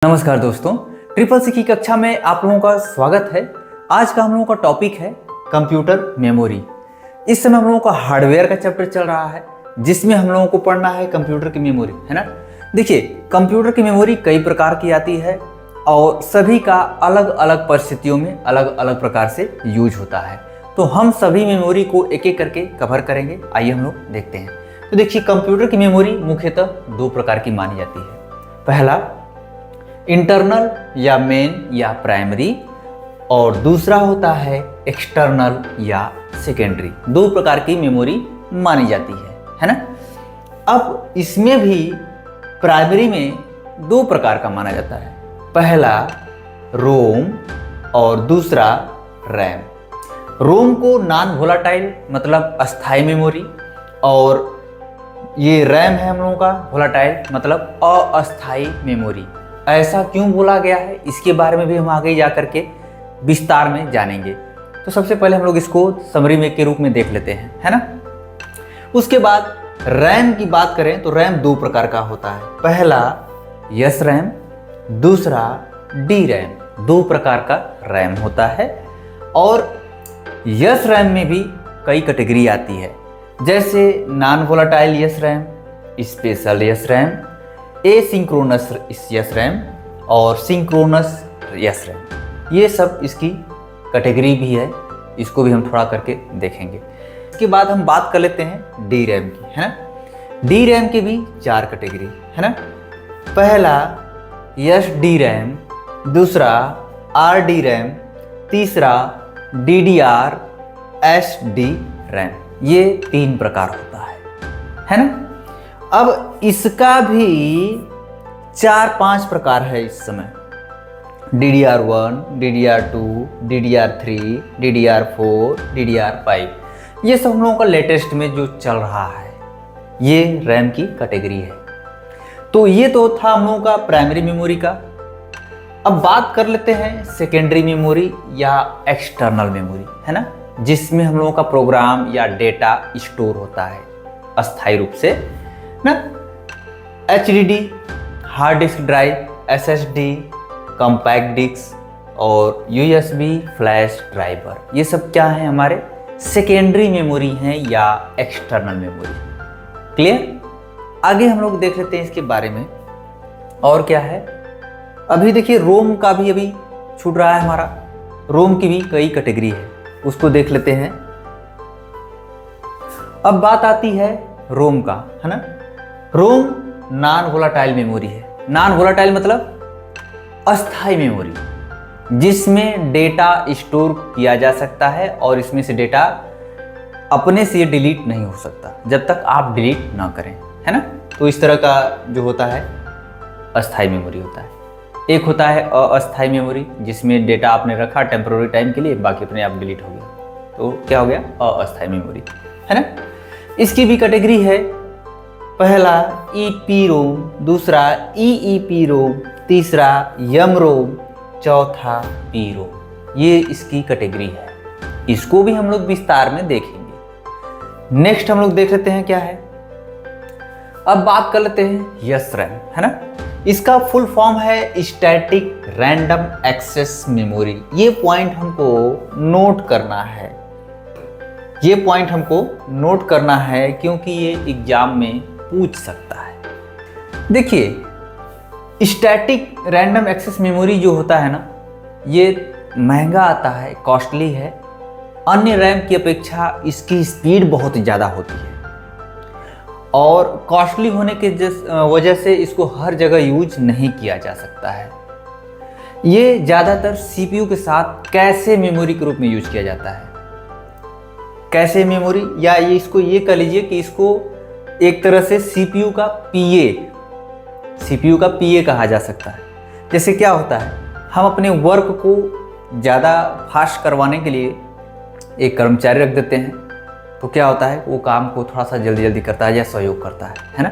नमस्कार दोस्तों, triple C की कक्षा में आप लोगों का स्वागत है। आज का हम लोगों का टॉपिक है कंप्यूटर मेमोरी। इस समय हम लोगों का हार्डवेयर का चैप्टर चल रहा है जिसमें हम लोगों को पढ़ना है कंप्यूटर की मेमोरी, है ना। देखिए, कंप्यूटर की मेमोरी कई प्रकार की आती है और सभी का अलग अलग परिस्थितियों में अलग अलग प्रकार से यूज होता है। तो हम सभी मेमोरी को एक एक करके कवर करेंगे। आइए हम लोग देखते हैं। तो देखिए, कंप्यूटर की मेमोरी मुख्यतः दो प्रकार की मानी जाती है। पहला इंटरनल या मेन या प्राइमरी, और दूसरा होता है एक्सटर्नल या सेकेंडरी। दो प्रकार की मेमोरी मानी जाती है ना। अब इसमें भी प्राइमरी में दो प्रकार का माना जाता है। पहला रोम और दूसरा रैम। रोम को नॉन वोलाटाइल मतलब अस्थायी मेमोरी, और ये रैम है हम लोगों का वोलाटाइल मतलब अस्थायी मेमोरी। ऐसा क्यों बोला गया है इसके बारे में भी हम आगे जा करके विस्तार में जानेंगे। तो सबसे पहले हम लोग इसको समरी में के रूप में देख लेते हैं, है ना। उसके बाद रैम की बात करें तो रैम दो प्रकार का होता है। पहला यस रैम, दूसरा डी रैम। दो प्रकार का रैम होता है और यस रैम में भी कई कैटेगरी आती है, जैसे non volatile yes RAM, special yes RAM, asynchronous yes RAM और सिंक्रोनस यस रैम। ये सब इसकी कैटेगरी भी है, इसको भी हम थोड़ा करके देखेंगे। इसके बाद हम बात कर लेते हैं डी रैम की, है ना। डी रैम की भी चार कैटेगरी, है ना। पहला यस डी रैम, दूसरा आर डी रैम, तीसरा D D R S D RAM. ये तीन प्रकार होता है ना। अब इसका भी 4-5 प्रकार है इस समय। DDR1, DDR2, DDR3, DDR4, DDR5। ये सब हम लोगों का लेटेस्ट में जो चल रहा है, ये रैम की कैटेगरी है। तो ये तो था हम लोगों का प्राइमरी मेमोरी का। अब बात कर लेते हैं सेकेंडरी मेमोरी या एक्सटर्नल मेमोरी, है ना, जिसमें हम लोगों का प्रोग्राम या डेटा स्टोर होता है अस्थायी रूप से ना। HDD hard disk drive, SSD compact disk और USB फ्लैश ड्राइवर, ये सब क्या है हमारे सेकेंडरी मेमोरी हैं या एक्सटर्नल मेमोरी। क्लियर। आगे हम लोग देख लेते हैं इसके बारे में और क्या है। अभी देखिए, रोम का भी अभी छूट रहा है हमारा। रोम की भी कई कैटेगरी है, उसको देख लेते हैं। अब बात आती है रोम का, है ना। रोम नॉन वोलाटाइल मेमोरी है। नॉन वोलाटाइल मतलब अस्थायी मेमोरी, जिसमें डेटा स्टोर किया जा सकता है और इसमें से डेटा अपने से डिलीट नहीं हो सकता जब तक आप डिलीट ना करें, है ना। तो इस तरह का जो होता है अस्थायी मेमोरी होता है। एक होता है अस्थायी मेमोरी, जिसमें डेटा आपने रखा टेम्पोररी टाइम के लिए, बाकी अपने आप डिलीट हो गया, तो क्या हो गया अस्थायी मेमोरी, है ना। इसकी भी कैटेगरी है। पहला EPROM, दूसरा EEPROM, तीसरा YUMROM, चौथा PROM। ये इसकी कैटेगरी है। इसको भी हम लोग विस्तार में देखेंगे। नेक्स्ट हम लोग देख लेते हैं क्या है। अब बात कर लेते हैं यस रैम, है ना। इसका फुल फॉर्म है स्टैटिक रैंडम एक्सेस मेमोरी। ये पॉइंट हमको नोट करना है, ये पॉइंट हमको नोट करना है क्योंकि ये एग्जाम में पूछ सकता है। देखिए, स्टैटिक रैंडम एक्सेस मेमोरी जो होता है ना, ये महंगा आता है, कॉस्टली है। अन्य रैम की अपेक्षा इसकी स्पीड बहुत ज़्यादा होती है और कॉस्टली होने के वजह से इसको हर जगह यूज नहीं किया जा सकता है। ये ज़्यादातर CPU के साथ कैशे मेमोरी के रूप में यूज किया जाता है। कैशे मेमोरी, या ये इसको ये कह लीजिए कि इसको एक तरह से CPU का PA कहा जा सकता है। जैसे क्या होता है, हम अपने वर्क को ज़्यादा फास्ट करवाने के लिए एक कर्मचारी रख देते हैं, तो क्या होता है, वो काम को थोड़ा सा जल्दी जल्दी करता है या सहयोग करता है ना।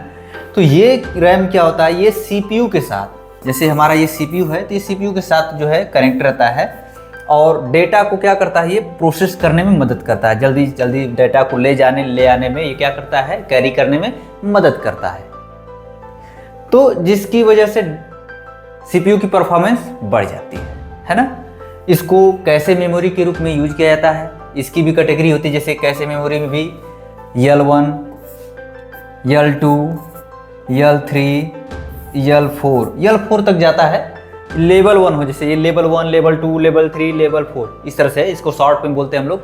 तो ये रैम क्या होता है, ये CPU के साथ, जैसे हमारा ये CPU है तो ये CPU के साथ जो है कनेक्ट रहता है और डेटा को क्या करता है, ये प्रोसेस करने में मदद करता है। जल्दी जल्दी डेटा को ले आने में ये क्या करता है, कैरी करने में मदद करता है। तो जिसकी वजह से सीपीयू की परफॉर्मेंस बढ़ जाती है ना। इसको कैशे मेमोरी के रूप में यूज किया जाता है। इसकी भी कैटेगरी होती है, जैसे कैशे मेमोरी में भी L1, L2, L3, L4 तक जाता है। लेवल 1 हो, जैसे ये लेवल 1, लेवल 2, लेवल 3, लेवल 4, इस तरह से इसको शॉर्ट में बोलते हैं हम लोग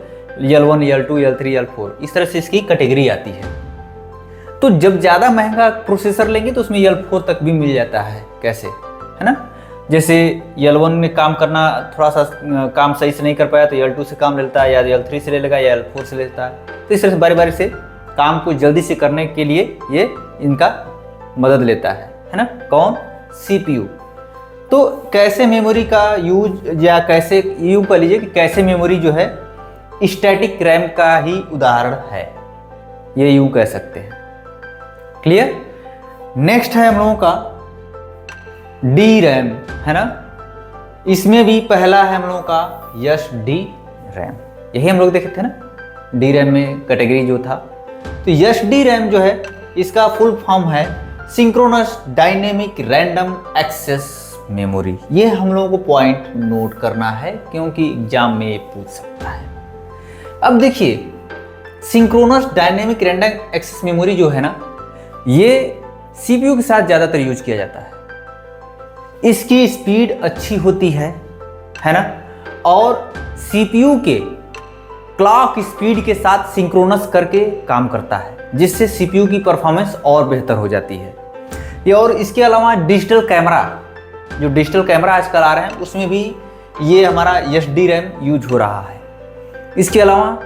L1, L2, L3, L4, इस तरह से इसकी कैटेगरी आती है। तो जब ज़्यादा महंगा प्रोसेसर लेंगे तो उसमें L4 तक भी मिल जाता है, कैसे, है ना। जैसे L1 में काम करना थोड़ा सा काम सही से नहीं कर पाया तो L2 से काम लेता है, या L3 से ले लेगा, या L4 से लेता है। तो इस तरह से बारी बारी से काम को जल्दी से करने के लिए ये इनका मदद लेता है ना। कौन? CPU। तो कैशे मेमोरी का यूज, या कैसे यूँ कह लीजिए कि कैशे मेमोरी जो है स्टैटिक रैम का ही उदाहरण है, ये यूँ कह सकते हैं। क्लियर? नेक्स्ट है हम लोगों का डी रैम, है ना। इसमें भी पहला है हम लोगों का SD रैम, यही हम लोग देखे थे ना डी रैम में कैटेगरी जो था। तो SD रैम जो है इसका फुल फॉर्म है synchronous dynamic random access memory. ये हम लोगों को पॉइंट नोट करना है क्योंकि एग्जाम में ये पूछ सकता है। अब देखिए, synchronous dynamic random access memory जो है ना, ये CPU के साथ ज़्यादातर यूज किया जाता है। इसकी स्पीड अच्छी होती है ना, और CPU के क्लॉक स्पीड के साथ सिंक्रोनस करके काम करता है, जिससे CPU की परफॉर्मेंस और बेहतर हो जाती है। ये और इसके अलावा डिजिटल कैमरा, जो डिजिटल कैमरा आजकल आ रहे हैं उसमें भी ये हमारा SD रैम यूज हो रहा है। इसके अलावा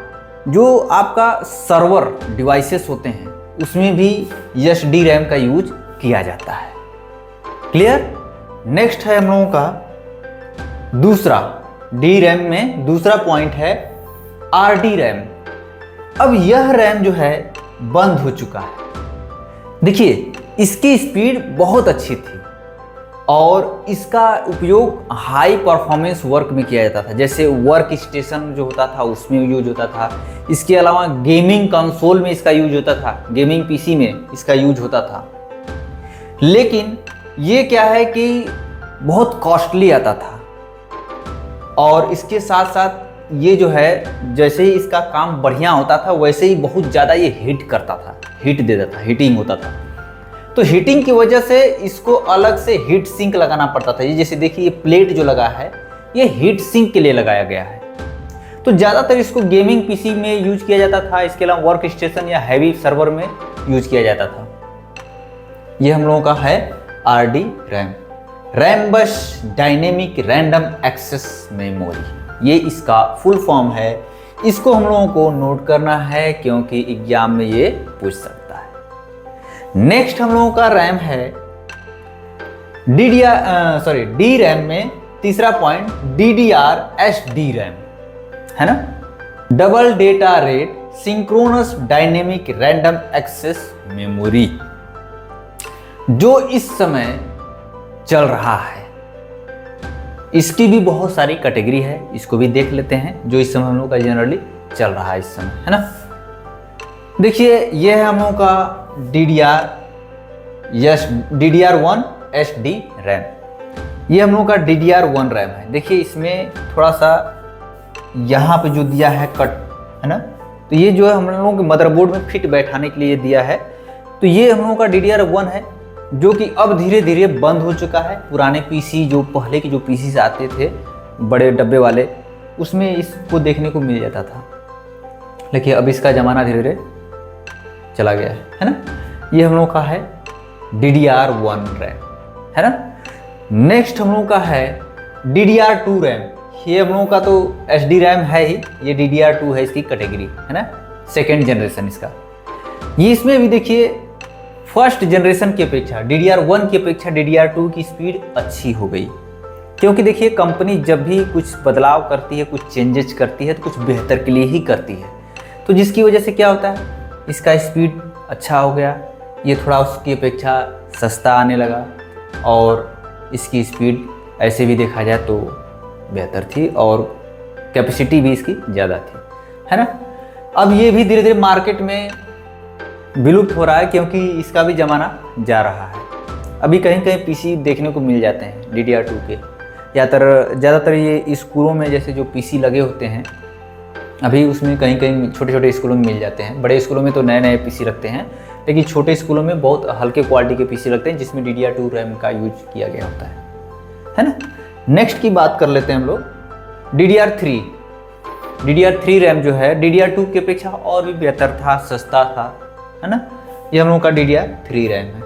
जो आपका सर्वर डिवाइसेस होते हैं उसमें भी SD रैम का यूज किया जाता है। क्लियर? नेक्स्ट है हम लोगों का दूसरा डी रैम में दूसरा पॉइंट है RD रैम। अब यह रैम जो है बंद हो चुका है। देखिए, इसकी स्पीड बहुत अच्छी थी और इसका उपयोग हाई परफॉर्मेंस वर्क में किया जाता था, जैसे वर्क स्टेशन जो होता था उसमें यूज होता था। इसके अलावा गेमिंग कंसोल में इसका यूज होता था, गेमिंग PC में इसका यूज होता था। लेकिन ये क्या है कि बहुत कॉस्टली आता था, और इसके साथ साथ ये जो है जैसे ही इसका काम बढ़िया होता था वैसे ही बहुत ज़्यादा ये हीट करता था, हीट देता था, हीटिंग होता था। तो हीटिंग की वजह से इसको अलग से हीट सिंक लगाना पड़ता था। ये जैसे देखिए, ये प्लेट जो लगा है ये हीट सिंक के लिए लगाया गया है। तो ज़्यादातर इसको गेमिंग PC में यूज किया जाता था। इसके अलावा वर्क स्टेशन या हैवी सर्वर में यूज किया जाता था। ये हम लोगों का है RD रैम, रैम बस डायनेमिक रैंडम एक्सेस मेमोरी, ये इसका फुल फॉर्म है। इसको हम लोगों को नोट करना है क्योंकि एग्जाम में ये पूछ सकता है। नेक्स्ट हम लोगों का रैम है डी रैम में तीसरा पॉइंट DDR SD रैम, है ना, double data rate synchronous dynamic random access memory, जो इस समय चल रहा है। इसकी भी बहुत सारी कैटेगरी है, इसको भी देख लेते हैं जो इस समय हम लोग का जनरली चल रहा है इस समय, है ना। देखिए, ये है हम लोगों का DDR1 SD रैम। ये हम लोग का DDR1 रैम है। देखिए, इसमें थोड़ा सा यहाँ पे जो दिया है कट, है ना, तो ये जो है हम लोगों के मदरबोर्ड में फिट बैठाने के लिए दिया है। तो ये हम लोगों का DDR1 है, जो कि अब धीरे धीरे बंद हो चुका है। पुराने PC, जो पहले के जो PC आते थे बड़े डब्बे वाले, उसमें इसको देखने को मिल जाता था, लेकिन अब इसका ज़माना धीरे धीरे चला गया है ना। ये हम लोग का है DDR1 रैम, है ना। नेक्स्ट हम लोग का है DDR2 रैम। ये हम लोगों का तो SD रैम है ही, ये DDR2 है इसकी कैटेगरी, है ना, सेकेंड जनरेशन इसका। ये इसमें भी देखिए, फर्स्ट जनरेशन की अपेक्षा DDR1 की अपेक्षा DDR2 की स्पीड अच्छी हो गई, क्योंकि देखिए कंपनी जब भी कुछ बदलाव करती है, कुछ चेंजेस करती है, तो कुछ बेहतर के लिए ही करती है। तो जिसकी वजह से क्या होता है, इसका स्पीड अच्छा हो गया, ये थोड़ा उसकी अपेक्षा सस्ता आने लगा, और इसकी स्पीड ऐसे भी देखा जाए तो बेहतर थी, और कैपेसिटी भी इसकी ज़्यादा थी, है ना। अब ये भी धीरे धीरे मार्केट में विलुप्त हो रहा है, क्योंकि इसका भी ज़माना जा रहा है। अभी कहीं कहीं पीसी देखने को मिल जाते हैं DDR2 के। ज़्यादातर ये स्कूलों में जैसे जो पीसी लगे होते हैं अभी उसमें कहीं कहीं छोटे छोटे स्कूलों में मिल जाते हैं। बड़े स्कूलों में तो नए नए पीसी रखते हैं, लेकिन छोटे स्कूलों में बहुत हल्के क्वालिटी के पीसी रखते हैं जिसमें DDR2 रैम का यूज किया गया होता है ना। नेक्स्ट की बात कर लेते हैं हम लोग DDR3 रैम जो है DDR2 की अपेक्षा और भी बेहतर था, सस्ता था, है ना। ये हम लोग का DDR3 रैम है,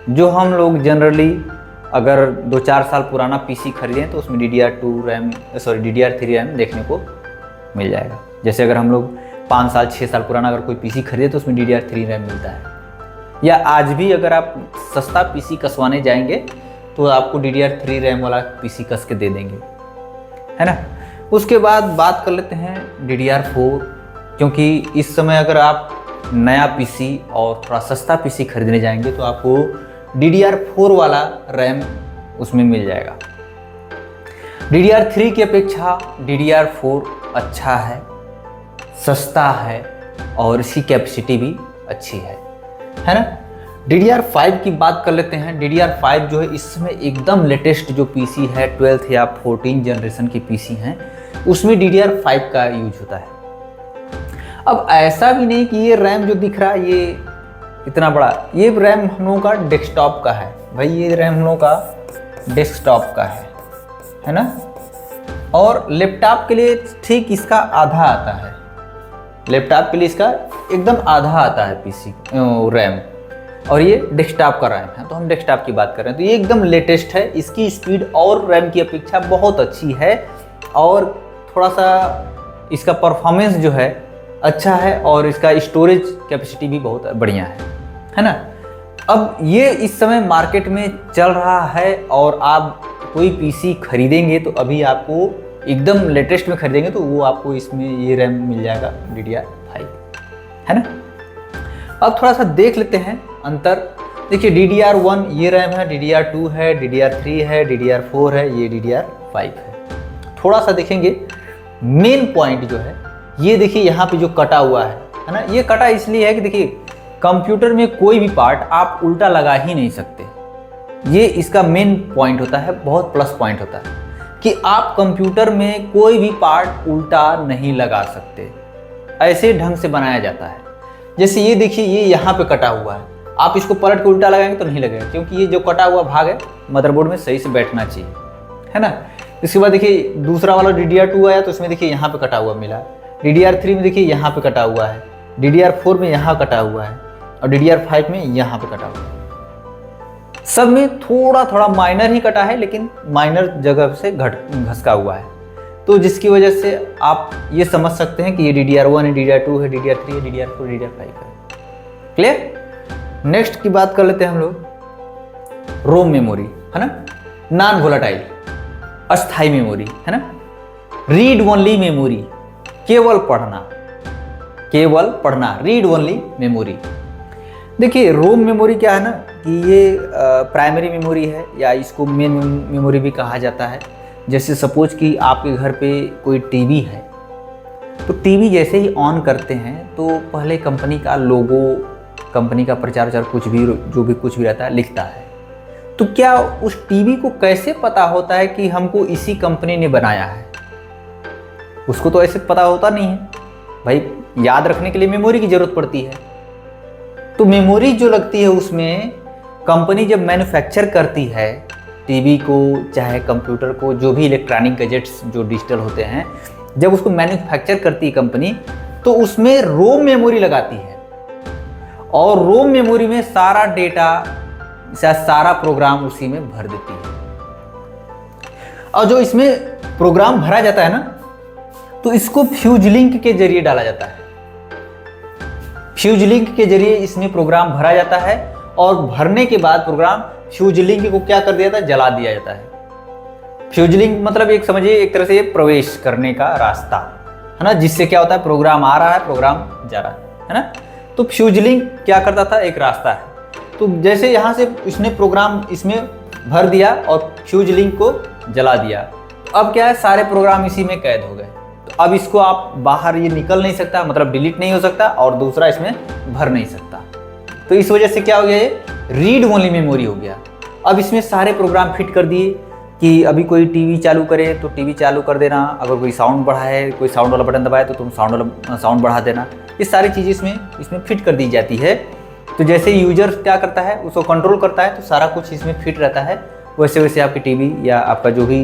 जो हम लोग जनरली अगर 2-4 साल पुराना पीसी खरीदें तो उसमें DDR3 रैम देखने को मिल जाएगा। जैसे अगर हम लोग 5 साल 6 साल पुराना अगर कोई पीसी खरीदे तो उसमें DDR3 रैम मिलता है। या आज भी अगर आप सस्ता पीसी कसवाने जाएंगे तो आपको DDR3 रैम वाला पीसी कस के दे देंगे, है ना। उसके बाद बात कर लेते हैं DDR4, क्योंकि इस समय अगर आप नया पीसी और थोड़ा सस्ता पीसी खरीदने जाएंगे तो आपको DDR4 वाला रैम उसमें मिल जाएगा। DDR3 की अपेक्षा DDR4 अच्छा है, सस्ता है और इसकी कैपेसिटी भी अच्छी है ना। DDR5 की बात कर लेते हैं। DDR5 जो है इस समय एकदम लेटेस्ट जो पीसी है 12th या 14 जनरेशन की पीसी हैं उसमें DDR5 का यूज होता है। अब ऐसा भी नहीं कि ये रैम जो दिख रहा है ये इतना बड़ा, ये रैम हम लोगों का डेस्कटॉप का है भाई, ये रैम हम लोगों का डेस्कटॉप का है ना। और लैपटॉप के लिए ठीक इसका आधा आता है, लैपटॉप के लिए इसका एकदम आधा आता है पीसी रैम, और ये डेस्कटॉप का रैम है। तो हम डेस्कटॉप की बात कर रहे हैं, तो ये एकदम लेटेस्ट है, इसकी स्पीड और रैम की अपेक्षा बहुत अच्छी है और थोड़ा सा इसका परफॉर्मेंस जो है अच्छा है और इसका स्टोरेज कैपेसिटी भी बहुत बढ़िया है ना। अब ये इस समय मार्केट में चल रहा है और आप कोई पीसी खरीदेंगे तो अभी आपको एकदम लेटेस्ट में खरीदेंगे तो वो आपको इसमें ये रैम मिल जाएगा DDR5, है ना। अब थोड़ा सा देख लेते हैं अंतर। देखिए DDR1 ये रैम है, DDR2 है, DDR3 है, DDR4 है, ये DDR5 है। थोड़ा सा देखेंगे मेन पॉइंट जो है ये देखिए यहाँ पे जो कटा हुआ है ना, ये कटा इसलिए है कि देखिए कंप्यूटर में कोई भी पार्ट आप उल्टा लगा ही नहीं सकते। ये इसका मेन पॉइंट होता है, बहुत प्लस पॉइंट होता है कि आप कंप्यूटर में कोई भी पार्ट उल्टा नहीं लगा सकते, ऐसे ढंग से बनाया जाता है। जैसे ये देखिए ये यहाँ पे कटा हुआ है, आप इसको पलट के उल्टा लगाएंगे तो नहीं लगेगा, क्योंकि ये जो कटा हुआ भाग है मदरबोर्ड में सही से बैठना चाहिए, है ना। इसके बाद देखिए दूसरा वाला DDR2 आया तो इसमें देखिए यहाँ पे कटा हुआ मिला, DDR3 में देखिए यहाँ पे कटा हुआ है, DDR4 में यहाँ कटा हुआ है और DDR5 में यहाँ पे कटा हुआ है। सब में थोड़ा थोड़ा माइनर ही कटा है, लेकिन माइनर जगह से घसका हुआ है, तो जिसकी वजह से आप ये समझ सकते हैं कि ये DDR1 है, DDR2 है, DDR3 है, DDR4, DDR5 है। क्लियर। नेक्स्ट की बात कर लेते हैं हम लोग रोम मेमोरी, है ना, नॉन वोलेटाइल अस्थाई मेमोरी, है ना, रीड ओनली मेमोरी, केवल पढ़ना, रीड ओनली मेमोरी। देखिए रोम मेमोरी क्या है ना कि ये प्राइमरी मेमोरी है या इसको मेन मेमोरी भी कहा जाता है। जैसे सपोज कि आपके घर पे कोई टीवी है, तो टीवी जैसे ही ऑन करते हैं तो पहले कंपनी का लोगो, कंपनी का प्रचार कुछ भी जो भी कुछ भी रहता है लिखता है। तो क्या उस टीवी को कैसे पता होता है कि हमको इसी कंपनी ने बनाया है? उसको तो ऐसे पता होता नहीं है भाई, याद रखने के लिए मेमोरी की जरूरत पड़ती है। तो मेमोरी जो लगती है उसमें कंपनी जब मैन्युफैक्चर करती है टीवी को चाहे कंप्यूटर को, जो भी इलेक्ट्रॉनिक गैजेट्स जो डिजिटल होते हैं, जब उसको मैन्युफैक्चर करती है कंपनी तो उसमें रोम मेमोरी लगाती है और रोम मेमोरी में सारा डेटा, सारा प्रोग्राम उसी में भर देती है। और जो इसमें प्रोग्राम भरा जाता है ना, तो इसको फ्यूज लिंक के जरिए डाला जाता है। फ्यूज लिंक के जरिए इसमें प्रोग्राम भरा जाता है और भरने के बाद प्रोग्राम फ्यूज लिंक को क्या कर दिया जाता है, जला दिया जाता है। फ्यूज लिंक मतलब एक समझिए एक तरह से प्रवेश करने का रास्ता, है ना, जिससे क्या होता है प्रोग्राम आ रहा है, प्रोग्राम जा रहा है ना। तो फ्यूज लिंक क्या करता था, एक रास्ता है। तो जैसे यहाँ से इसने प्रोग्राम इसमें भर दिया और फ्यूज लिंक को जला दिया, अब क्या है सारे प्रोग्राम इसी में कैद हो गए। तो अब इसको आप बाहर ये निकल नहीं सकता, मतलब डिलीट नहीं हो सकता और दूसरा इसमें भर नहीं सकता। तो इस वजह से क्या हो गया, ये रीड ओनली मेमोरी हो गया। अब इसमें सारे प्रोग्राम फिट कर दिए कि अभी कोई टीवी चालू करे तो टीवी चालू कर देना, अगर कोई साउंड बढ़ाए, कोई साउंड वाला बटन दबाए तो तुम साउंड बढ़ा देना। ये सारी चीज़ें इसमें फिट कर दी जाती है। तो जैसे यूजर क्या करता है उसको कंट्रोल करता है, तो सारा कुछ इसमें फिट रहता है, वैसे वैसे आपकी टीवी या आपका जो भी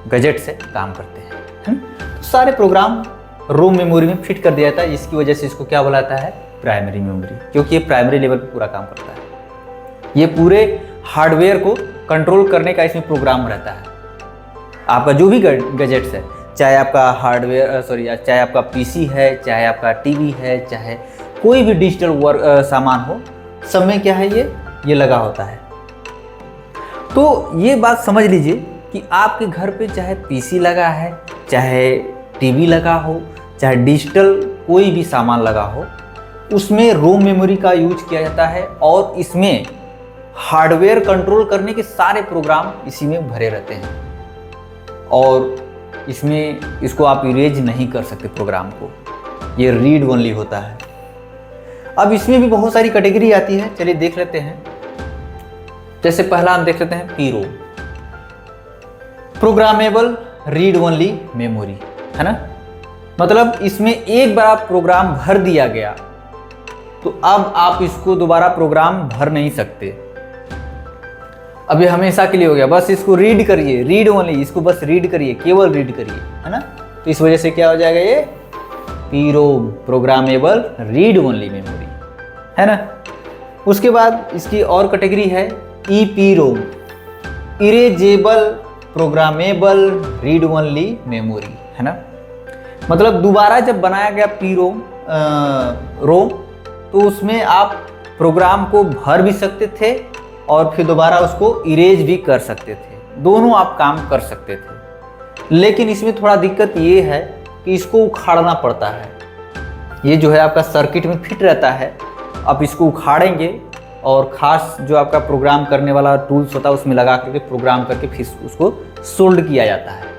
गैजेट्स है काम करते हैं। तो सारे प्रोग्राम रोम मेमोरी में फिट कर दिया जाता है, जिसकी वजह से इसको क्या बोला जाता है, प्राइमरी मेमोरी, क्योंकि ये प्राइमरी लेवल पे पूरा काम करता है। ये पूरे हार्डवेयर को कंट्रोल करने का इसमें प्रोग्राम रहता है। आपका जो भी गैजेट्स है, चाहे आपका चाहे आपका पीसी है, चाहे आपका टीवी है, चाहे कोई भी डिजिटल सामान हो, सब में क्या है, ये लगा होता है। तो ये बात समझ लीजिए कि आपके घर पे चाहे पीसी लगा है, चाहे टीवी लगा हो, चाहे डिजिटल कोई भी सामान लगा हो, उसमें रोम मेमोरी का यूज किया जाता है और इसमें हार्डवेयर कंट्रोल करने के सारे प्रोग्राम इसी में भरे रहते हैं और इसको आप इरेज नहीं कर सकते प्रोग्राम को, ये रीड ओनली होता है। अब इसमें भी बहुत सारी कैटेगरी आती है, चलिए देख लेते हैं। जैसे पहला हम देख लेते हैं पीरोम, प्रोग्रामेबल रीड ओनली मेमोरी, है ना। मतलब इसमें एक बार आप प्रोग्राम भर दिया गया तो अब आप इसको दोबारा प्रोग्राम भर नहीं सकते, अब ये हमेशा के लिए हो गया, बस इसको रीड करिए, रीड ओनली, इसको बस रीड करिए, केवल रीड करिए, है ना। तो इस वजह से क्या हो जाएगा, ये PROM, programmable read only memory, है ना। उसके बाद इसकी और कैटेगरी है EPROM, erasable programmable read only memory, है ना। मतलब दोबारा जब बनाया गया पीरोम रोम, तो उसमें आप प्रोग्राम को भर भी सकते थे और फिर दोबारा उसको इरेज भी कर सकते थे, दोनों आप काम कर सकते थे। लेकिन इसमें थोड़ा दिक्कत ये है कि इसको उखाड़ना पड़ता है। ये जो है आपका सर्किट में फिट रहता है, आप इसको उखाड़ेंगे और ख़ास जो आपका प्रोग्राम करने वाला टूल्स होता है उसमें लगा करके प्रोग्राम करके फिर उसको सोल्ड किया जाता है।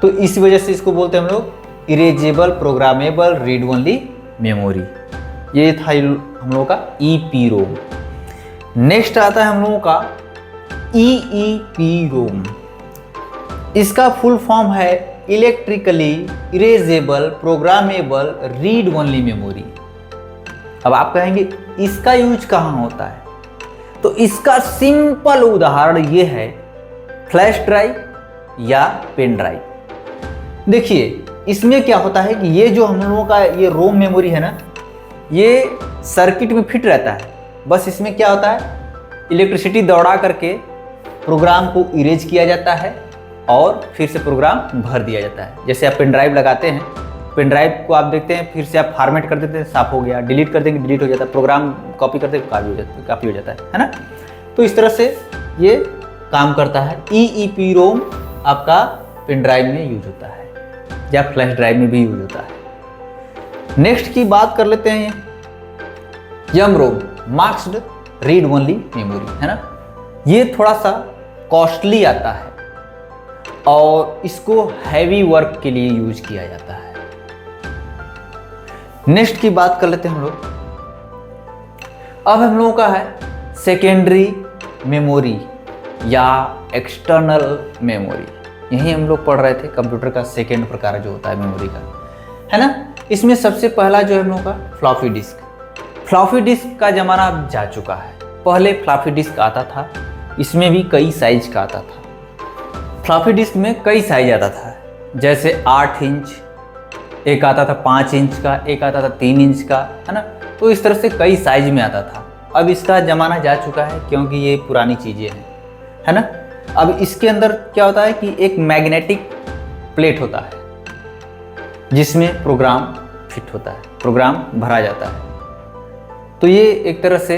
तो इस वजह से इसको बोलते हैं हम लोग erasable programmable read only memory. ये था हम लोगों का ईपीरोम। नेक्स्ट आता है हम लोगों का ईईपीरोम। इसका फुल फॉर्म है electrically erasable programmable read only memory. अब आप कहेंगे इसका यूज कहाँ होता है, तो इसका सिंपल उदाहरण ये है फ्लैश ड्राइव या पेन ड्राइव। देखिए इसमें क्या होता है कि ये जो हम लोगों का ये रोम मेमोरी है ना, ये सर्किट में फिट रहता है, बस इसमें क्या होता है, इलेक्ट्रिसिटी दौड़ा करके प्रोग्राम को इरेज किया जाता है और फिर से प्रोग्राम भर दिया जाता है। जैसे आप पेन ड्राइव लगाते हैं, पेन ड्राइव को आप देखते हैं, फिर से आप फॉर्मेट कर देते हैं, साफ हो गया, डिलीट कर देंगे डिलीट हो जाता है, प्रोग्राम कॉपी करते हैं काफ़ी हो जाता है ना। तो इस तरह से ये काम करता है। ईईपीरोम आपका पेन ड्राइव में यूज होता है या फ्लैश ड्राइव में भी यूज होता है। नेक्स्ट की बात कर लेते हैं, यमरोम, मास्क्ड रीड ओनली मेमोरी, है ना। ये थोड़ा सा कॉस्टली आता है और इसको हैवी वर्क के लिए यूज किया जाता है। नेक्स्ट की बात कर लेते हैं हम लोग। अब हम लोगों का है सेकेंडरी मेमोरी या एक्सटर्नल मेमोरी। यही हम लोग पढ़ रहे थे, कंप्यूटर का सेकेंड प्रकार जो होता है मेमोरी का, है ना। इसमें सबसे पहला जो है हम लोगों का फ्लॉपी डिस्क। फ्लॉपी डिस्क का ज़माना अब जा चुका है। पहले फ्लॉपी डिस्क आता था, इसमें भी कई साइज का आता था। फ्लॉपी डिस्क में कई साइज आता था, जैसे 8 इंच, एक आता था 5 इंच का, एक आता था 3 इंच का, है ना। तो इस तरह से कई साइज में आता था। अब इसका ज़माना जा चुका है क्योंकि ये पुरानी चीज़ें हैं, है ना। अब इसके अंदर क्या होता है कि एक मैग्नेटिक प्लेट होता है जिसमें प्रोग्राम फिट होता है, प्रोग्राम भरा जाता है। तो ये एक तरह से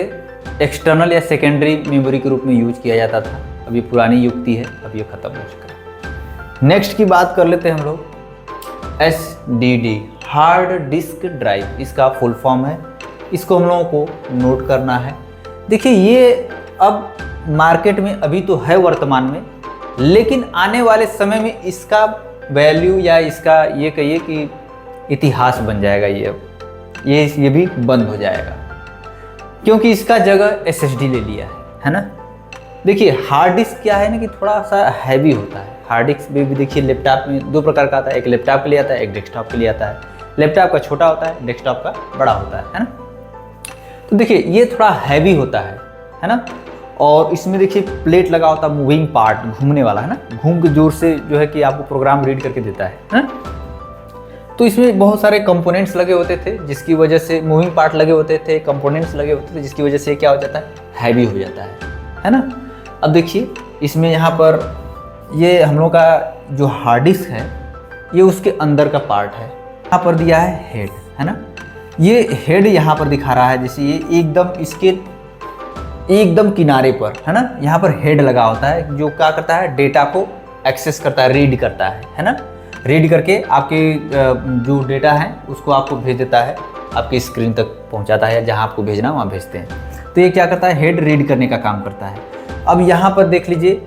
एक्सटर्नल या सेकेंडरी मेमोरी के रूप में यूज किया जाता था। अब ये पुरानी युक्ति है, अब ये ख़त्म हो चुका है। नेक्स्ट की बात कर लेते हैं हम लोग, SDD, हार्ड डिस्क ड्राइव। इसका फुल फॉर्म है, इसको हम लोगों को नोट करना है। देखिए ये अब मार्केट में अभी तो है वर्तमान में, लेकिन आने वाले समय में इसका वैल्यू या इसका ये कहिए कि इतिहास बन जाएगा। ये अब ये भी बंद हो जाएगा क्योंकि इसका जगह SSD ले लिया है ना। देखिए हार्ड डिस्क क्या है ना कि थोड़ा सा हैवी होता है। हार्ड डिस्क भी देखिए लैपटॉप में 2 प्रकार का आता है, एक लैपटॉप के लिए आता है, एक डेस्कटॉप के लिए आता है। लैपटॉप का छोटा होता है, डेस्कटॉप का बड़ा होता है ना। तो देखिए ये थोड़ा हैवी होता है ना। और इसमें देखिए प्लेट लगा होता है, मूविंग पार्ट, घूमने वाला है ना, घूम के जोर से जो है कि आपको प्रोग्राम रीड करके देता है ना। तो इसमें बहुत सारे कंपोनेंट्स लगे होते थे जिसकी वजह से, मूविंग पार्ट लगे होते थे, कंपोनेंट्स लगे होते थे जिसकी वजह से क्या हो जाता है, हैवी हो जाता है ना। अब देखिए इसमें यहाँ पर ये हम लोग का जो हार्ड डिस्क है ये उसके अंदर का पार्ट है। यहाँ पर दिया है हेड, है ना। ये हेड यहाँ पर दिखा रहा है, जैसे ये एकदम इसके एकदम किनारे पर, है ना। यहाँ पर हेड लगा होता है जो क्या करता है, डेटा को एक्सेस करता है, रीड करता है ना। रीड करके आपके जो डेटा है उसको आपको भेज देता है, आपकी स्क्रीन तक पहुँचाता है, जहाँ आपको भेजना वहाँ भेजते हैं। तो ये क्या करता है, हेड रीड करने का काम करता है। अब यहाँ पर देख लीजिए,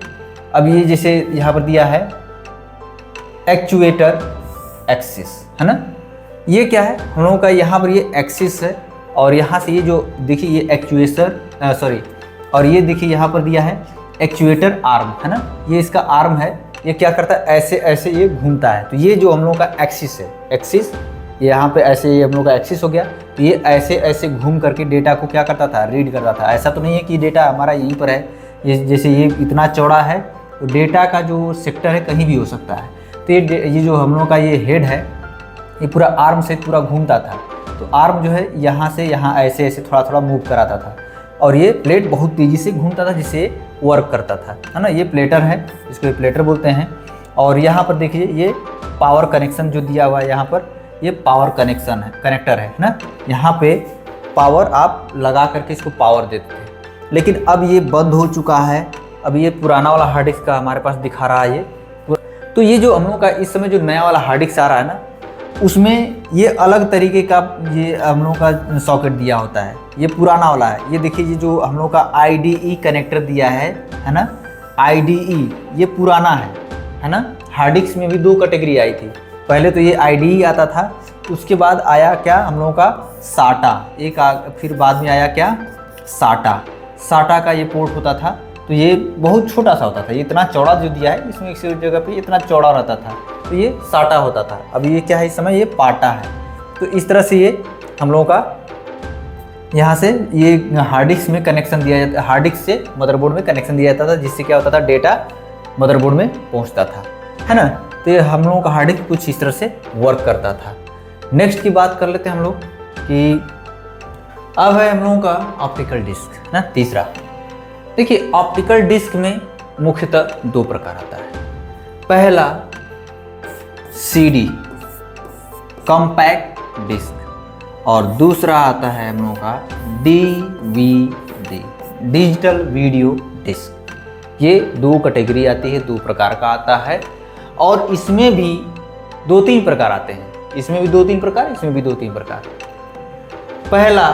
अब ये जैसे यहाँ पर दिया है एक्चुएटर एक्सिस, है ना। ये क्या है, हम लोगों का यहाँ पर ये एक्सिस है और यहाँ से ये जो देखिए ये एक्चुएटर और ये देखिए यहाँ पर दिया है एक्चुएटर आर्म, है ना। ये इसका आर्म है, ये क्या करता है, ऐसे ऐसे ये घूमता है। तो ये जो हम लोगों का एक्सिस है, एक्सिस यहाँ पे ऐसे ये हम लोग का एक्सिस हो गया। तो ये ऐसे ऐसे घूम करके डेटा को क्या करता था, रीड करता था। ऐसा तो नहीं है कि डेटा हमारा यहीं पर है, ये जैसे ये इतना चौड़ा है तो डेटा का जो सेक्टर है कहीं भी हो सकता है। तो ये जो हम लोग का ये हेड है ये पूरा आर्म से पूरा घूमता था। तो आर्म जो है यहाँ से यहाँ ऐसे ऐसे थोड़ा थोड़ा मूव कराता था और ये प्लेट बहुत तेज़ी से घूमता था जिससे वर्क करता था, है ना। ये प्लेटर है, इसको प्लेटर बोलते हैं। और यहाँ पर देखिए ये पावर कनेक्शन जो दिया हुआ है, यहाँ पर ये पावर कनेक्शन है, कनेक्टर है ना। यहाँ पे पावर आप लगा करके इसको पावर देते थे, लेकिन अब ये बंद हो चुका है। अब ये पुराना वाला हार्ड डिस्क का हमारे पास दिखा रहा है ये। तो ये जो हम लोग का इस समय जो नया वाला हार्ड डिस्क आ रहा है ना, उसमें ये अलग तरीके का ये हम लोग का सॉकेट दिया होता है। ये पुराना वाला है, ये देखिए ये जो हम लोग का IDE कनेक्टर दिया है ना। IDE ये पुराना है ना। हार्ड डिस्क में भी 2 कैटेगरी आई थी। पहले तो ये IDE आता था, उसके बाद आया क्या हम लोगों का SATA, फिर बाद में आया क्या SATA का ये पोर्ट होता था। तो ये बहुत छोटा सा होता था, ये इतना चौड़ा जो दिया है इसमें एक जगह पे इतना चौड़ा रहता था, तो ये SATA होता था। अब ये क्या है, इस समय ये PATA है। तो इस तरह से ये हम लोगों का यहाँ से ये हार्ड डिस्क में कनेक्शन दिया जाता, हार्ड डिस्क से मदरबोर्ड में कनेक्शन दिया जाता था, जिससे क्या होता था, डेटा मदरबोर्ड में पहुँचता था, है ना। तो ये हम लोगों का हार्ड डिस्क कुछ इस तरह से वर्क करता था। नेक्स्ट की बात कर लेते हैं हम लोग कि अब है हम लोगों का ऑप्टिकल डिस्क ना, तीसरा। देखिए ऑप्टिकल डिस्क में मुख्यतः 2 प्रकार आता है। पहला CD कॉम्पैक्ट डिस्क और दूसरा आता है हम लोगों का DVD डिजिटल वीडियो डिस्क। ये 2 कैटेगरी आती है, 2 प्रकार का आता है। और इसमें भी 2-3 प्रकार आते हैं, इसमें भी 2-3 प्रकार, इसमें भी 2-3 प्रकार। पहला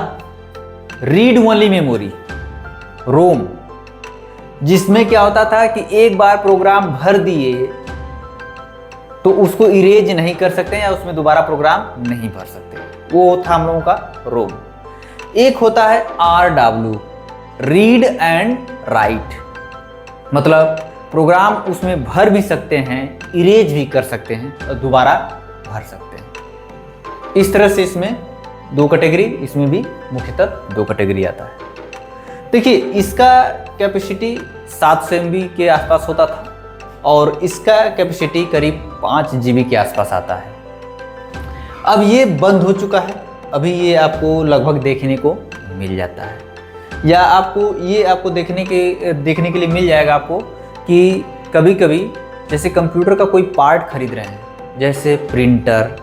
रीड ओनली मेमोरी, रोम, जिसमें क्या होता था कि एक बार प्रोग्राम भर दिए तो उसको इरेज नहीं कर सकते या उसमें दोबारा प्रोग्राम नहीं भर सकते, वो था हम लोगों का रोम। एक होता है RW रीड एंड राइट, मतलब प्रोग्राम उसमें भर भी सकते हैं, इरेज भी कर सकते हैं और दोबारा भर सकते हैं। इस तरह से इसमें 2 कैटेगरी, इसमें भी मुख्यतः 2 कैटेगरी आता है। देखिए इसका कैपेसिटी 700 MB के आसपास होता था और इसका कैपेसिटी करीब 5 GB के आसपास आता है। अब ये बंद हो चुका है, अभी ये आपको लगभग देखने को मिल जाता है, या आपको देखने के लिए मिल जाएगा आपको कि कभी कभी जैसे कंप्यूटर का कोई पार्ट खरीद रहे हैं, जैसे प्रिंटर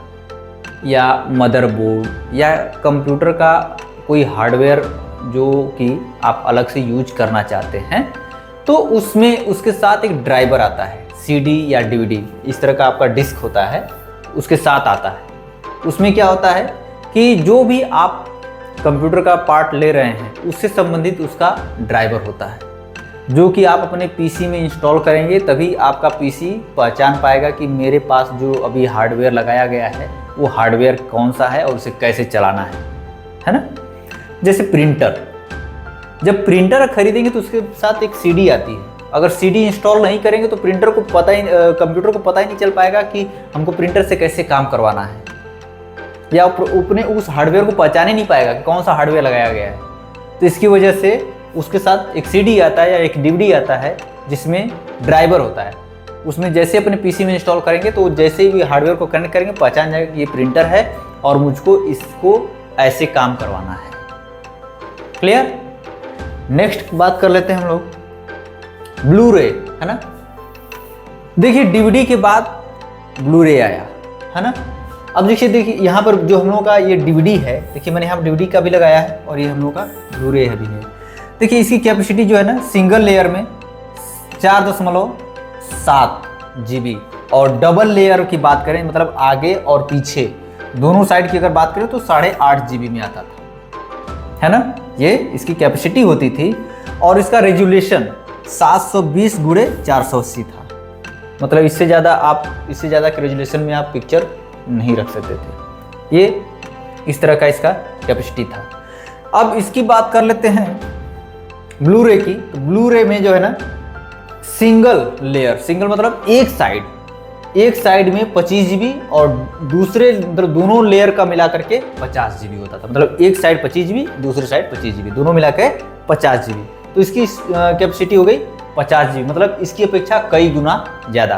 या मदरबोर्ड या कंप्यूटर का कोई हार्डवेयर जो कि आप अलग से यूज करना चाहते हैं, तो उसमें उसके साथ एक ड्राइवर आता है, CD या DVD इस तरह का आपका डिस्क होता है, उसके साथ आता है। उसमें क्या होता है कि जो भी आप कंप्यूटर का पार्ट ले रहे हैं उससे संबंधित उसका ड्राइवर होता है, जो कि आप अपने PC में इंस्टॉल करेंगे, तभी आपका PC पहचान पाएगा कि मेरे पास जो अभी हार्डवेयर लगाया गया है वो हार्डवेयर कौन सा है और उसे कैसे चलाना है ना। जैसे प्रिंटर, जब प्रिंटर खरीदेंगे तो उसके साथ एक सीडी आती है। अगर सीडी इंस्टॉल नहीं करेंगे तो प्रिंटर को पता ही कंप्यूटर को पता ही नहीं चल पाएगा कि हमको प्रिंटर से कैसे काम करवाना है, या अपने उस हार्डवेयर को पहचान ही नहीं पाएगा कि कौन सा हार्डवेयर लगाया गया है। तो इसकी वजह से उसके साथ एक सीडी आता है या एक डीवीडी आता है जिसमें ड्राइवर होता है। उसमें जैसे अपने पीसी में इंस्टॉल करेंगे तो जैसे ही हार्डवेयर को कनेक्ट करेंगे पहचान जाएगा कि ये प्रिंटर है और मुझको इसको ऐसे काम करवाना है। क्लियर? नेक्स्ट बात कर लेते हैं हम लोग ब्लू रे, है ना। देखिए डीवीडी के बाद ब्लू रे आया, है ना। अब देखिए यहाँ पर जो हम लोगों का ये डीवीडी है, देखिए मैंने यहाँ डीवीडी का भी लगाया है और ये हम लोग का ब्लू रे भी है। देखिए इसकी कैपेसिटी जो है ना सिंगल लेयर में 4.7 GB और डबल लेयर की बात करें मतलब आगे और पीछे दोनों साइड की अगर बात करें तो 8.5 GB में आता था, है ना। ये इसकी कैपेसिटी होती थी और इसका रेजोल्यूशन 720x480 था। मतलब इससे ज़्यादा के रेजोल्यूशन में आप पिक्चर नहीं रख सकते थे। ये इस तरह का इसका कैपेसिटी था। अब इसकी बात कर लेते हैं ब्लू रे की। तो ब्लू रे में जो है ना सिंगल मतलब एक साइड में 25 GB और दूसरे मतलब दोनों लेयर का मिला करके 50 GB होता था। मतलब एक साइड 25 GB दूसरे साइड 25 GB दोनों मिला के 50 GB। तो इसकी कैपेसिटी हो गई 50 GB, मतलब इसकी अपेक्षा कई गुना ज़्यादा,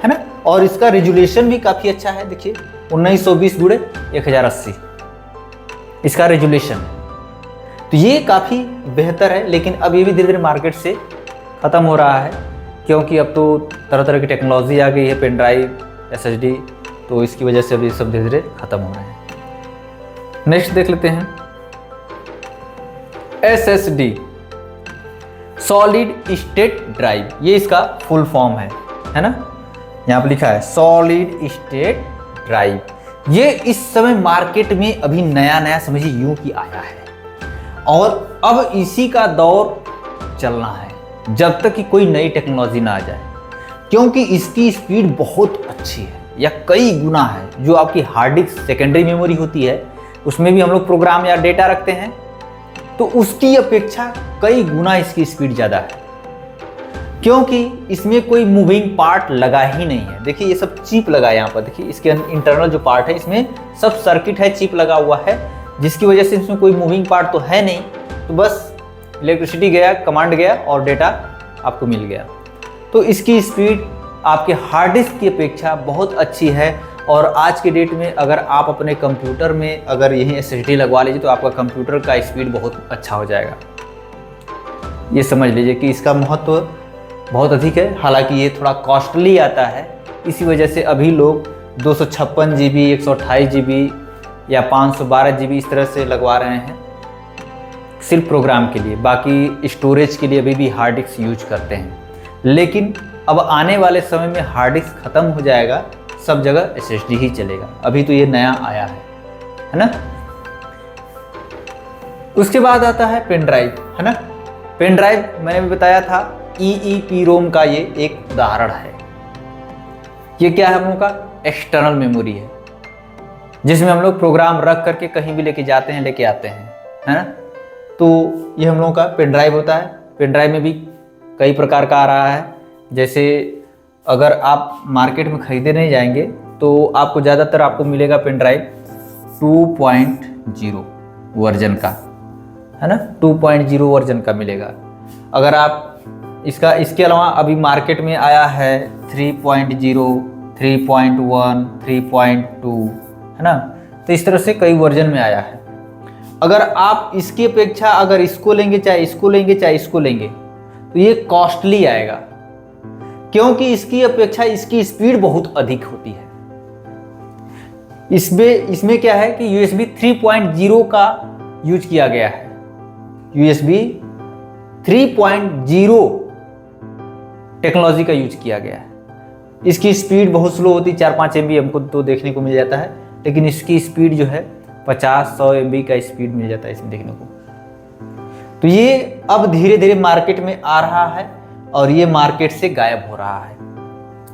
है ना। और इसका रेजोल्यूशन भी काफ़ी अच्छा है। देखिए 1920x1080 इसका रेजोल्यूशन है। तो ये काफ़ी बेहतर है, लेकिन अब ये भी धीरे धीरे मार्केट से ख़त्म हो रहा है क्योंकि अब तो तरह तरह की टेक्नोलॉजी आ गई है, पेन ड्राइव, SSD, तो इसकी वजह से अभी सब धीरे धीरे ख़त्म हो रहे हैं। नेक्स्ट देख लेते हैं SSD, सॉलिड स्टेट ड्राइव। ये इसका फुल फॉर्म है ना। यहाँ पर लिखा है सॉलिड स्टेट ड्राइव। ये इस समय मार्केट में अभी नया समझिए यूं कि आया है और अब इसी का दौर चलना है जब तक कि कोई नई टेक्नोलॉजी ना आ जाए, क्योंकि इसकी स्पीड बहुत अच्छी है या कई गुना है। जो आपकी हार्ड डिस्क सेकेंडरी मेमोरी होती है उसमें भी हम लोग प्रोग्राम या डेटा रखते हैं, तो उसकी अपेक्षा कई गुना इसकी स्पीड ज़्यादा है क्योंकि इसमें कोई मूविंग पार्ट लगा ही नहीं है। देखिए ये सब चिप लगा है यहाँ पर। देखिए इसके इंटरनल जो पार्ट है इसमें सब सर्किट है, चिप लगा हुआ है, जिसकी वजह से इसमें कोई मूविंग पार्ट तो है नहीं। तो बस इलेक्ट्रिसिटी गया, कमांड गया और डेटा आपको मिल गया। तो इसकी स्पीड आपके हार्ड डिस्क की अपेक्षा बहुत अच्छी है। और आज के डेट में अगर आप अपने कंप्यूटर में अगर यही SSD लगवा लीजिए तो आपका कंप्यूटर का स्पीड बहुत अच्छा हो जाएगा। ये समझ लीजिए कि इसका महत्व बहुत अधिक है। हालांकि ये थोड़ा कॉस्टली आता है, इसी वजह से अभी लोग 256 GB, 128 GB या 512 GB इस तरह से लगवा रहे हैं सिर्फ प्रोग्राम के लिए। बाकी स्टोरेज के लिए अभी भी हार्ड डिस्क यूज करते हैं, लेकिन अब आने वाले समय में हार्ड डिस्क ख़त्म हो जाएगा, सब जगह SSD ही चलेगा। अभी तो ये नया आया है ना। उसके बाद आता है पेन ड्राइव, है ना। पेन ड्राइव मैंने भी बताया था EEPROM का ये एक उदाहरण है। ये क्या है, हम लोग का एक्सटर्नल मेमोरी है जिसमें हम लोग प्रोग्राम रख करके कहीं भी लेके जाते हैं, लेके आते हैं, है ना। तो ये हम लोगों का पेन ड्राइव होता है। पेन ड्राइव में भी कई प्रकार का आ रहा है। जैसे अगर आप मार्केट में खरीदे नहीं जाएंगे तो आपको ज़्यादातर आपको मिलेगा पेन ड्राइव 2.0 वर्जन का, है ना। 2.0 वर्जन का मिलेगा। अगर आप इसके अलावा अभी मार्केट में आया है 3.0, 3.1, 3.2, है ना। तो इस तरह से कई वर्जन में आया है। अगर आप इसकी अपेक्षा अगर इसको लेंगे, चाहे इसको लेंगे, चाहे इसको लेंगे, तो ये कॉस्टली आएगा क्योंकि इसकी अपेक्षा इसकी स्पीड बहुत अधिक होती है। इसमें क्या है कि USB 3.0 का यूज किया गया है। USB 3.0 टेक्नोलॉजी का यूज किया गया है। इसकी स्पीड बहुत स्लो होती है, 4-5 MB हमको तो देखने को मिल जाता है, लेकिन इसकी स्पीड जो है 50-100 MB का स्पीड मिल जाता है इसमें देखने को। तो ये अब धीरे धीरे मार्केट में आ रहा है और ये मार्केट से गायब हो रहा है।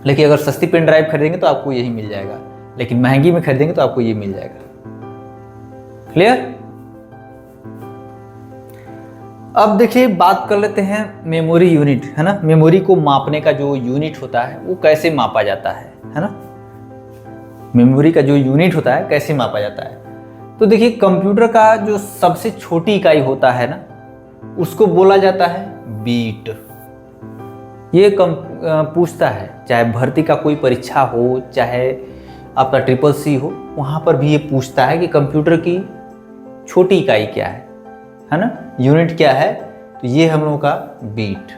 लेकिन अगर सस्ती पेन ड्राइव खरीदेंगे तो आपको यही मिल जाएगा, लेकिन महंगी में खरीदेंगे तो आपको ये मिल जाएगा। क्लियर? अब देखिए बात कर लेते हैं मेमोरी यूनिट, है ना। मेमोरी को मापने का जो यूनिट होता है वो कैसे मापा जाता है ना। मेमोरी का जो यूनिट होता है कैसे मापा जाता है, तो देखिए कंप्यूटर का जो सबसे छोटी इकाई होता है ना उसको बोला जाता है बीट। ये पूछता है, चाहे भर्ती का कोई परीक्षा हो, चाहे आपका ट्रिपल सी हो, वहाँ पर भी ये पूछता है कि कंप्यूटर की छोटी इकाई क्या है ना, यूनिट क्या है, तो ये हम लोगों का बीट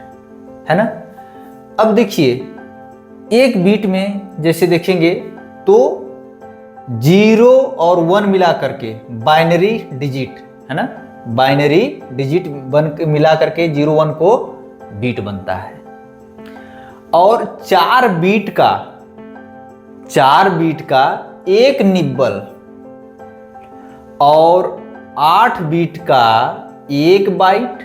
है ना। अब देखिए एक बीट में जैसे देखेंगे तो 0 और 1 मिला करके बाइनरी डिजिट है ना, बाइनरी डिजिट मिला करके 0 1 को बीट बनता है। और 4 बीट का एक निब्बल और 8 बीट का 1 बाइट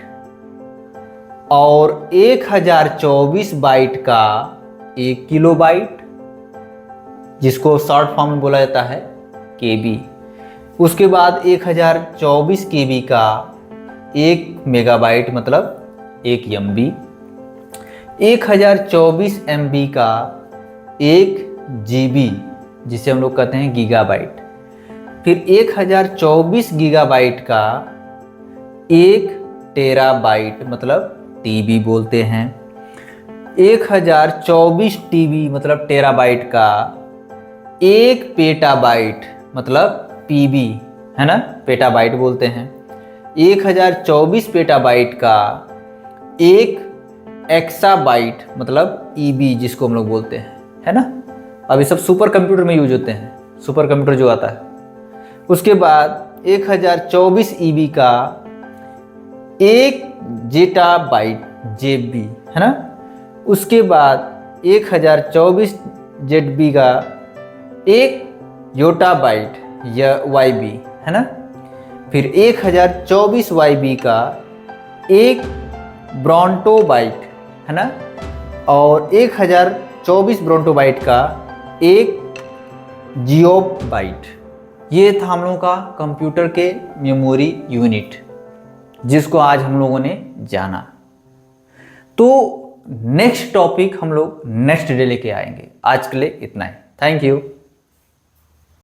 और 1024 बाइट का 1 किलोबाइट, जिसको शॉर्ट फॉर्म में बोला जाता है केबी। उसके बाद 1024 केबी का 1 मेगाबाइट मतलब 1 एमबी, 1024 एमबी का 1 जीबी जिसे हम लोग कहते हैं गीगाबाइट, फिर 1024 गीगाबाइट का 1 टेराबाइट मतलब टीबी बोलते हैं, 1024 टीबी मतलब टेराबाइट का 1 पेटाबाइट मतलब पीबी है ना, पेटाबाइट बोलते हैं, 1024 पेटाबाइट का 1 एक्साबाइट मतलब ईबी जिसको हम लोग बोलते हैं, है ना। अब ये सब सुपर कंप्यूटर में यूज होते हैं, सुपर कंप्यूटर जो आता है। उसके बाद 1024 ईबी का 1 जेटाबाइट जेबी है ना। उसके बाद 1024 जेडबी का 1 योटाबाइट या वाईबी है ना। फिर 1024 वाईबी का 1 ब्रॉन्टोबाइट है ना, और 1024 ब्रॉन्टोबाइट का 1 जियोबाइट। ये था हम लोगों का कंप्यूटर के मेमोरी यूनिट, जिसको आज हम लोगों ने जाना। तो नेक्स्ट टॉपिक हम लोग नेक्स्ट डे लेके आएंगे। आज के लिए इतना ही। Thank you.